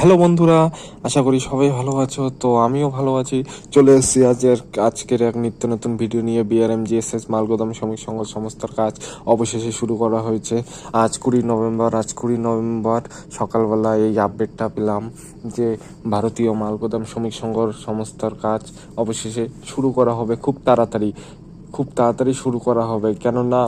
Hello বন্ধুরা, আশা করি সবাই ভালো আছো। তো আমিও ভালো আছি। চলে এসেছি আজকের এক নিত্য নতুন ভিডিও নিয়ে। বিআরএমজিএসএস মালগোদাম শ্রমিক সংঘ সংস্থার কাজ অবশেষে শুরু করা হয়েছে। আজ 20 নভেম্বর সকালবেলা এই আপডেটটা পেলাম যে ভারতীয় মালগোদাম শ্রমিক সংঘ সংস্থার কাজ অবশেষে শুরু করা হবে। খুব তাড়াতাড়ি শুরু করা হবে, কেননা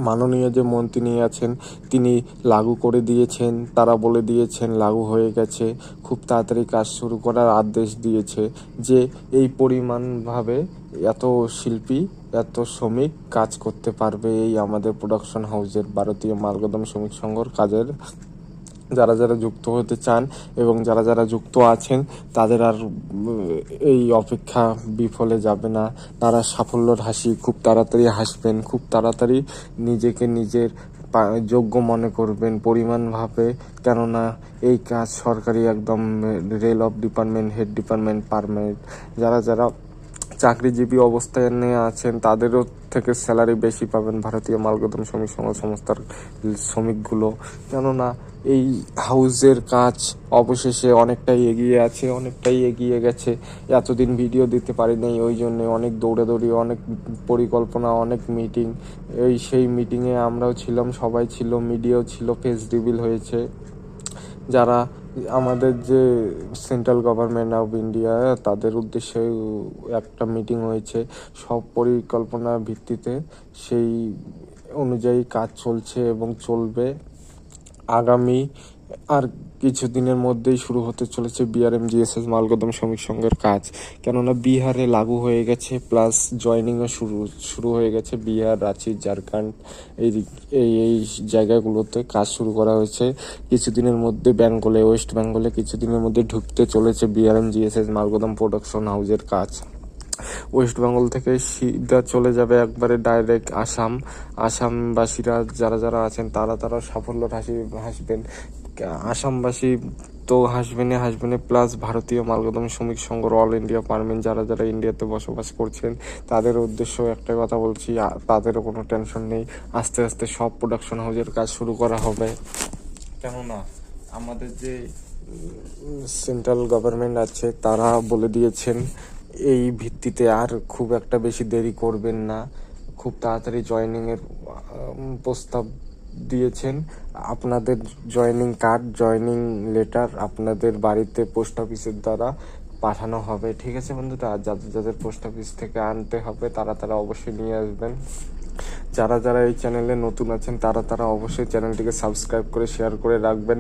মাননীয় যে মন্ত্রী আছেন তিনি লাগু করে দিয়েছেন। তারা বলে দিয়েছেন লাগু হয়ে গেছে, খুব তাড়াতাড়ি কাজ শুরু করার আদেশ দিয়েছে। যে এই পরিমাণভাবে এত শিল্পী, এত শ্রমিক কাজ করতে পারবে এই আমাদের প্রোডাকশন হাউসের ভারতীয় মালগোদাম শ্রমিক সংঘর কাজের। যারা যারা যুক্ত হতে চান এবং যারা যারা যুক্ত আছেন তাদের আর এই অপেক্ষা বিফলে যাবে না। তারা সাফল্যের হাসি খুব তাড়াতাড়ি হাসবেন, খুব তাড়াতাড়ি নিজেকে নিজের যোগ্য মনে করবেন পরিমাণভাবে। কেননা এই কাজ সরকারি একদম rail of department, head department, permanent যারা যারা চাকরিজীবী অবস্থানে আছেন তাদেরও থেকে স্যালারি বেশি পাবেন ভারতীয় মালগোদাম শ্রমিক সংস্থার শ্রমিকগুলো। কেননা এই হাউসের কাজ অবশেষে অনেকটাই এগিয়ে গেছে। এতদিন ভিডিও দিতে পারিনি, ওই জন্য অনেক দৌড়াদৌড়ি, অনেক পরিকল্পনা, অনেক মিটিং। সেই মিটিংয়ে আমরাও ছিলাম, সবাই ছিল, মিডিয়াও ছিল, ফেস রিভিল হয়েছে। যারা আমাদের যে সেন্ট্রাল গভর্নমেন্ট অফ ইন্ডিয়া তাদের উদ্দেশ্যে একটা মিটিং হয়েছে। সব পরিকল্পনার ভিত্তিতে সেই অনুযায়ী কাজ চলছে এবং চলবে। আগামী আর কিছুদিনের মধ্যেই শুরু হতে চলেছে বিআরএমজিএসএস মালগোদাম শ্রমিক সংঘের কাজ। কেননা বিহারে লাগু হয়ে গেছে, প্লাস জয়নিংও শুরু হয়ে গেছে। বিহার, রাঁচি, ঝাড়খণ্ড এই এই জায়গাগুলোতে কাজ শুরু করা হয়েছে। কিছুদিনের মধ্যে ওয়েস্ট বেঙ্গলে কিছুদিনের মধ্যে ঢুকতে চলেছে বিআরএমজিএসএস মালগোদাম প্রোডাকশন হাউসের কাজ। ওয়েস্ট বেঙ্গল থেকে সিধা চলে যাবে একবারে ডাইরেক্ট আসামবাসীরা যারা যারা আছেন তারা সাফল্যের হাসবেন। আসামবাসী তো হাসবেনে, প্লাস ভারতীয় মালগোদাম শ্রমিক সংঘ অল ইন্ডিয়া পারমেন্ট যারা যারা ইন্ডিয়াতে বসবাস করছেন তাদের উদ্দেশ্য একটাই কথা বলছি, তাদেরও কোনো টেনশন নেই। আস্তে আস্তে সব প্রোডাকশন হাউসের কাজ শুরু করা হবে। কেননা আমাদের যে সেন্ট্রাল গভর্নমেন্ট আছে তারা বলে দিয়েছেন এই ভিত্তিতে আর খুব একটা বেশি দেরি করবেন না, খুব তাড়াতাড়ি জয়েনিংয়ের প্রস্তাব দিয়েছেন। আপনাদের জয়েনিং কার্ড, জয়েনিং লেটার আপনাদের বাড়িতে পোস্ট অফিসের দ্বারা পাঠানো হবে। ঠিক আছে বন্ধুরা, যাদের যাদের পোস্ট অফিস থেকে আনতে হবে তারা অবশ্যই নিয়ে আসবেন। যারা যারা এই চ্যানেলে নতুন আছেন তারা অবশ্যই চ্যানেলটিকে সাবস্ক্রাইব করে শেয়ার করে রাখবেন।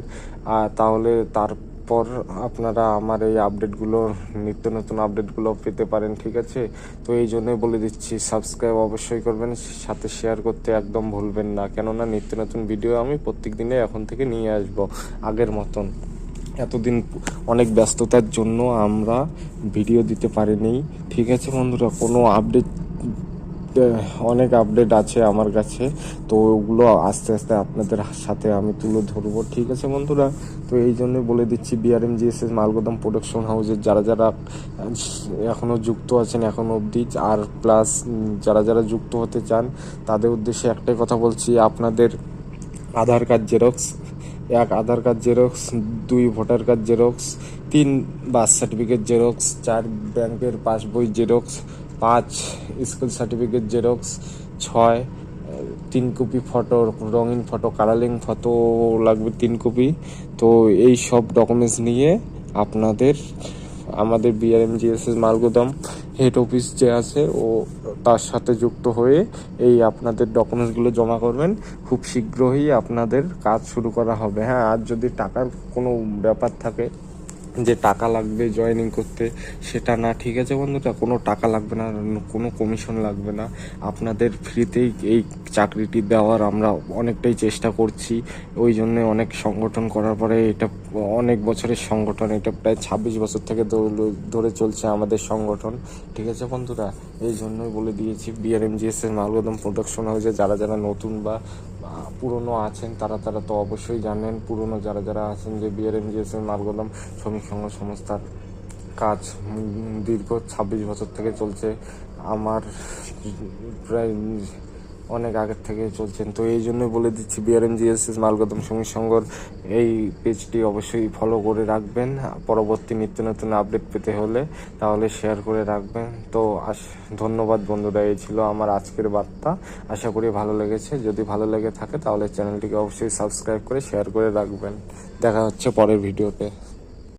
তাহলে তারপর আপনারা আমার এই আপডেটগুলো, নিত্য নতুন আপডেটগুলো পেতে পারেন। ঠিক আছে, তো এই জন্যই বলে দিচ্ছি সাবস্ক্রাইব অবশ্যই করবেন, সাথে শেয়ার করতে একদম ভুলবেন না। কেননা নিত্য নতুন ভিডিও আমি প্রত্যেক দিনে এখন থেকে নিয়ে আসবো আগের মতন। এতদিন অনেক ব্যস্ততার জন্য আমরা ভিডিও দিতে পারিনি। ঠিক আছে বন্ধুরা, অনেক আপডেট আছে আমার কাছে, তো ওগুলো আস্তে আস্তে আপনাদের সাথে আমি তুলে ধরবো। ঠিক আছে বন্ধুরা, তো এই জন্যই বলে দিচ্ছি বিআরএমজিএসএস মালগোদাম প্রোডাকশন হাউসের যারা যারা এখনও যুক্ত আছেন এখনও অবধি, আর প্লাস যারা যারা যুক্ত হতে চান তাদের উদ্দেশ্যে একটাই কথা বলছি, আপনাদের Aadhaar card xerox, 1 Aadhaar card xerox, 2 voter card xerox, 3 birth certificate xerox, 4 ব্যাংকের passbook xerox, 5 school certificate xerox, 6 3 copy photo, রঙিন ফটো, কালারিং ফটো লাগবে 3 কপি। তো এই সব ডকুমেন্টস নিয়ে আপনাদের আমাদের বিআরএমজিএসএস মালগোদাম হেড অফিস যে আছে তার সাথে যুক্ত হয়ে এই আপনাদের ডকুমেন্টসগুলো জমা করবেন। খুব শীঘ্রই আপনাদের কাজ শুরু করা হবে। হ্যাঁ, আর যদি টাকার কোনো ব্যাপার থাকে যে টাকা লাগবে জয়েনিং করতে, সেটা না। ঠিক আছে বন্ধুরা, কোনো টাকা লাগবে না, কোনো কমিশন লাগবে না, আপনাদের ফ্রিতেই এই চাকরিটি দেওয়ার আমরা অনেকটাই চেষ্টা করছি। ওই জন্য অনেক সংগঠন করার পরে এটা অনেক বছরের সংগঠন, এটা প্রায় 26 বছর থেকে ধরে চলছে আমাদের সংগঠন। ঠিক আছে বন্ধুরা, এই জন্যই বলে দিয়েছি বিআরএমজিএসএস মালগোদাম প্রোডাকশন হাউসে যারা যারা নতুন বা পুরনো আছেন তারা তো অবশ্যই জানেন। পুরনো যারা যারা আছেন যে বিআরএমজিএসএস মালগোদাম শ্রমিক সংস্থার কাজ দীর্ঘ 26 বছর থেকে চলছে। আমার প্রায় অনেক আগের থেকে চলছেন। তো এই জন্যই বলে দিচ্ছি, বিআরএমজিএসএস মালগোদাম শ্রমিক সংঘর এই পেজটি অবশ্যই ফলো করে রাখবেন পরবর্তী নিত্য নতুন আপডেট পেতে হলে, তাহলে শেয়ার করে রাখবেন। তো ধন্যবাদ বন্ধুরা, এই ছিল আমার আজকের বার্তা। আশা করি ভালো লেগেছে। যদি ভালো লেগে থাকে তাহলে চ্যানেলটিকে অবশ্যই সাবস্ক্রাইব করে শেয়ার করে রাখবেন। দেখা হচ্ছে পরের ভিডিওতে।